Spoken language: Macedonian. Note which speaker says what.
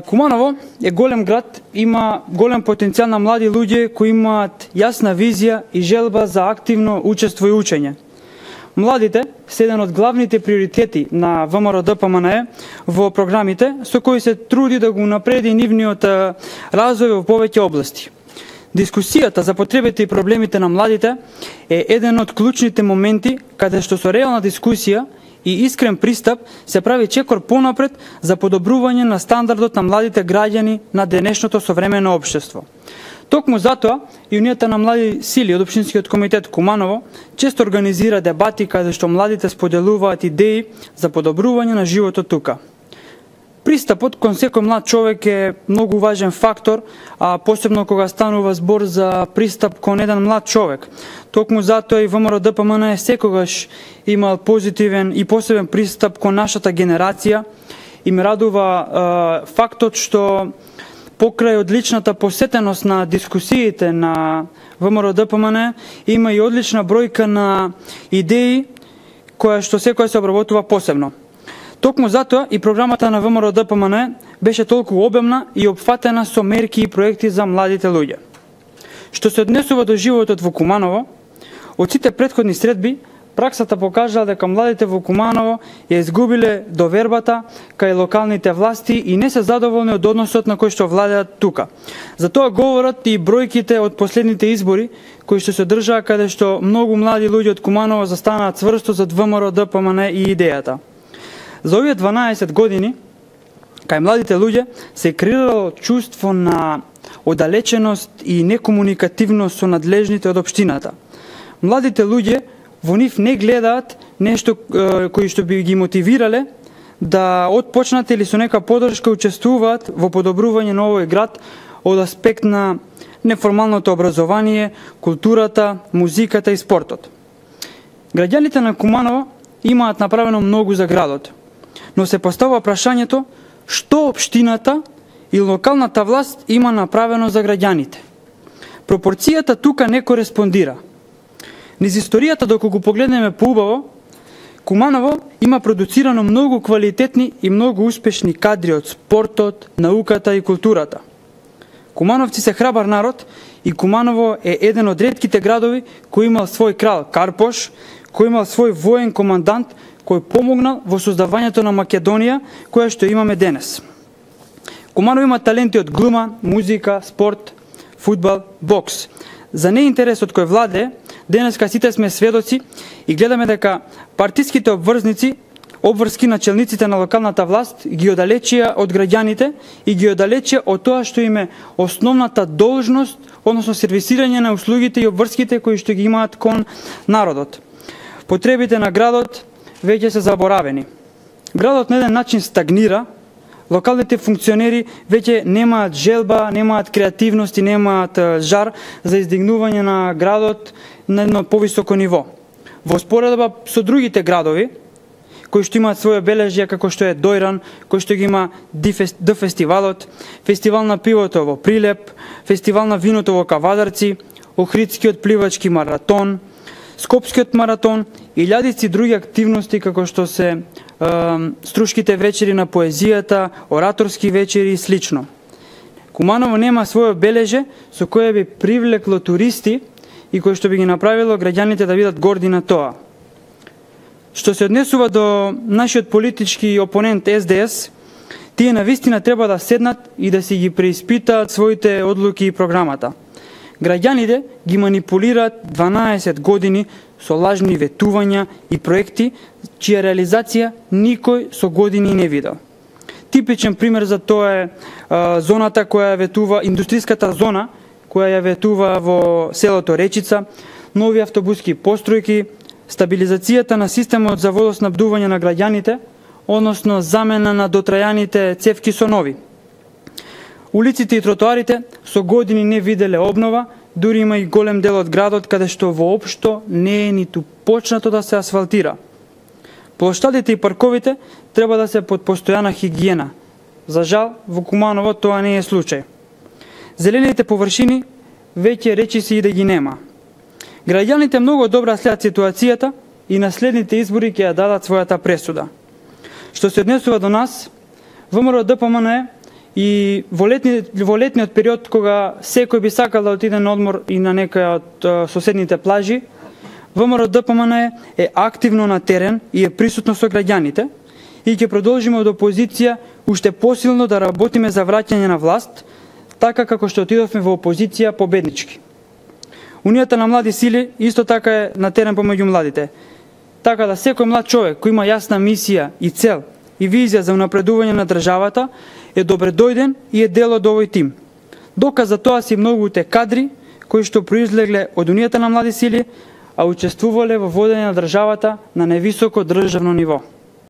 Speaker 1: Куманово е голем град, има голем потенцијал на млади луѓе кои имаат јасна визија и желба за активно учество и учење. Младите се еден од главните приоритети на ВМРО-ДПМНЕ во програмите со кои се труди да го напреди нивниот развој во повеќе области. Дискусијата за потребите и проблемите на младите е еден од клучните моменти каде што со реална дискусија и искрен пристап се прави чекор понапред за подобрување на стандардот на младите граѓани на денешното современо општество. Токму затоа и Унијата на млади сили од Општинскиот комитет Куманово често организира дебати каде што младите споделуваат идеи за подобрување на животот тука. Пристапот кон секој млад човек е многу важен фактор, а посебно кога станува збор за пристап кон еден млад човек. Токму затоа и ВМРО-ДПМНЕ секогаш имал позитивен и посебен пристап кон нашата генерација и ме радува фактот што покрај одличната посетеност на дискусиите на ВМРО-ДПМНЕ има и одлична бројка на идеи која што секоја се обработува посебно. Токму затоа и програмата на ВМРО-ДПМНЕ беше толку обемна и опфатена со мерки и проекти за младите луѓе. Што се однесува до животот во Куманово, од сите претходни средби, праксата покажала дека младите во Куманово ја изгубиле довербата кај локалните власти и не се задоволни од односот на кој што владеат тука. Затоа говорат и бројките од последните избори кои што се одржаа каде што многу млади луѓе од Куманово застанаа цврсто зад ВМРО-ДПМНЕ и идејата. За овие 12 години, кај младите луѓе се креирало чувство на оддалеченост и некомуникативност со надлежните од општината. Младите луѓе во нив не гледаат нешто кои што би ги мотивирале да отпочнат или со нека подршка учествуваат во подобрување на овој град од аспект на неформалното образование, културата, музиката и спортот. Граѓаните на Куманово имаат направено многу за градот, но се поставува прашањето што општината и локалната власт има направено за граѓаните. Пропорцијата тука не кореспондира. Низ историјата, доколку го погледнеме поубаво, Куманово има продуцирано многу квалитетни и многу успешни кадри од спортот, науката и културата. Кумановци се храбар народ и Куманово е еден од ретките градови кој имал свој крал Карпош, кој имал свој воен командант кој помогнал во создавањето на Македонија која што имаме денес. Куманово има таленти од глума, музика, спорт, фудбал, бокс. За неинтересот кој владее, денеска сите сме сведоци и гледаме дека партиските обврски на челниците на локалната власт ги оддалечија од граѓаните и ги оддалечија од тоа што им е основната должност, односно сервисирање на услугите и обврските кои што ги имаат кон народот. Потребите на градот веќе се заборавени. Градот на еден начин стагнира, локалните функционери веќе немаат желба, немаат креативност и немаат жар за издигнување на градот на едно повисоко ниво. Во споредба со другите градови, кои што имаат своја бележја како што е Дојран, кој што ги има Д фестивалот, фестивал на пивото во Прилеп, фестивал на виното во Кавадарци, Охридскиот пливачки маратон, Скопскиот маратон и илјадици други активности како што се струшките вечери на поезијата, ораторски вечери и слично. Куманово нема своје бележе со кое би привлекло туристи и кој што би ги направило граѓаните да бидат горди на тоа. Што се однесува до нашиот политички опонент СДС, тие навистина треба да седнат и да си ги преиспитаат своите одлуки и програмата. Граѓаните ги манипулираат 12 години со лажни ветувања и проекти, чија реализација никој со години не видел. Типичен пример за тоа е зоната која ветува, индустриската зона, која ја ветува во селото Речица, нови автобуски постројки, стабилизацијата на системот за водоснабдување на граѓаните, односно замена на дотрајаните цевки со нови. Улиците и тротоарите со години не виделе обнова, дури има и голем дел од градот каде што воопшто не е ниту почнато да се асфалтира. Плоштадите и парковите треба да се под постојана хигиена. За жал, во Куманово тоа не е случај. Зелените површини веќе речи се и да ги нема. Граѓаните многу добро следат ситуацијата и на следните избори ќе ја дадат својата пресуда. Што се однесува до нас, ВМРО-ДПМНЕ И во летниот период, кога секој би сакал да отиде на одмор и на некоја од соседните плажи, ВМРО ДПМН е активно на терен и е присутно со граѓаните и ќе продолжиме од опозиција уште посилно да работиме за враќање на власт, така како што отидовме во опозиција победнички. Унијата на млади сили исто така е на терен помеѓу младите, така да секој млад човек кој има јасна мисија и цел и визија за унапредување на државата е добре дојден и е дел од овој тим. Доказ за тоа се многуте кадри кои што произлегле од Унијата на млади сили, а учествувале во водење на државата на највисоко државно ниво.